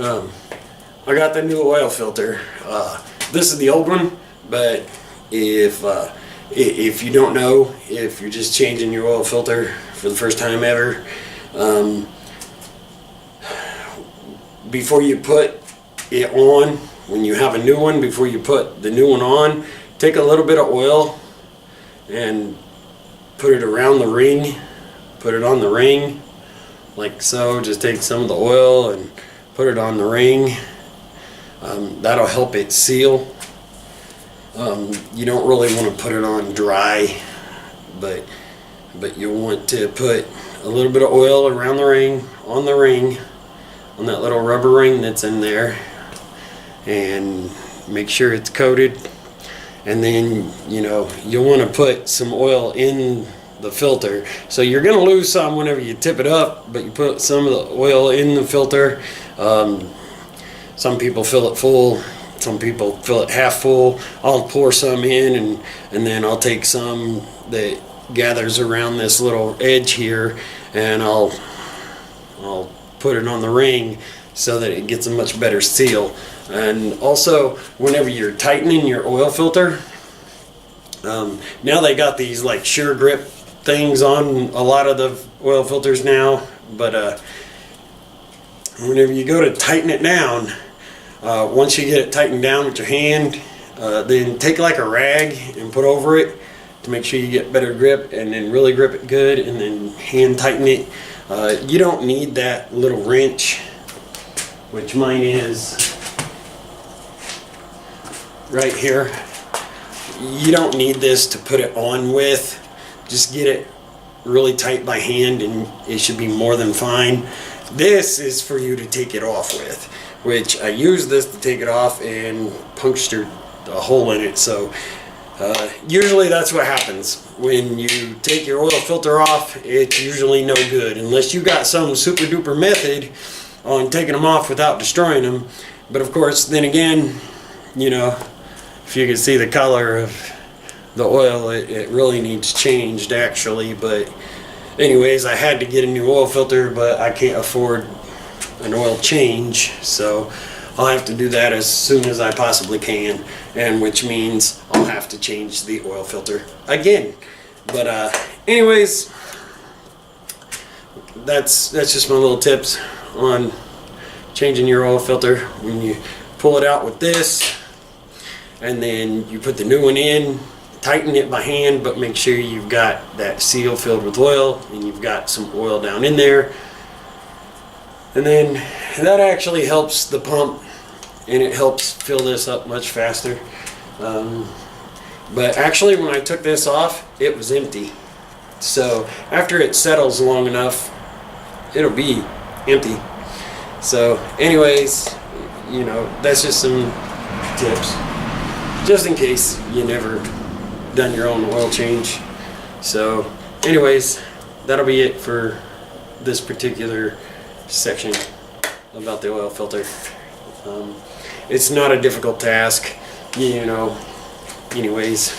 I got the new oil filter. This is the old one, but if you don't know, if you're just changing your oil filter for the first time ever, before you put it on, when you have a new one, before you put the new one on, take a little bit of oil and put it around the ring, put it on the ring like so. Just take some of the oil and put it on the ring. That'll help it seal. You don't really want to put it on dry, but you'll want to put a little bit of oil around the ring, on that little rubber ring that's in there, and make sure it's coated. And then you'll want to put some oil in the filter. So you're going to lose some whenever you tip it up, but you put some of the oil in the filter. Some people fill it full, some people fill it half full. I'll pour some in, and then I'll take some that gathers around this little edge here, and I'll put it on the ring so that it gets a much better seal. And also, whenever you're tightening your oil filter, now they got these like sure grip things on a lot of the oil filters now, but whenever you go to tighten it down, once you get it tightened down with your hand, then take like a rag and put over it to make sure you get better grip, and then really grip it good, and then hand tighten it. You don't need that little wrench, which mine is right here. You don't need this to put it on with. Just get it really tight by hand and it should be more than fine. This is for you to take it off with, which I used this to take it off and punctured a hole in it. So usually that's what happens when you take your oil filter off. It's usually no good unless you got some super duper method on taking them off without destroying them. But of course, then again, if you can see the color of the oil, it really needs changed actually. But anyways, I had to get a new oil filter, but I can't afford an oil change, so I'll have to do that as soon as I possibly can, and which means I'll have to change the oil filter again. But anyways, that's just my little tips on changing your oil filter. When you pull it out with this, and then you put the new one in, tighten it by hand, but make sure you've got that seal filled with oil and you've got some oil down in there. And then that actually helps the pump, and it helps fill this up much faster. But actually, when I took this off, it was empty. So after it settles long enough, it'll be empty. So anyways, that's just some tips, just in case you never done your own oil change. So anyways, that'll be it for this particular section about the oil filter. It's not a difficult task, anyways.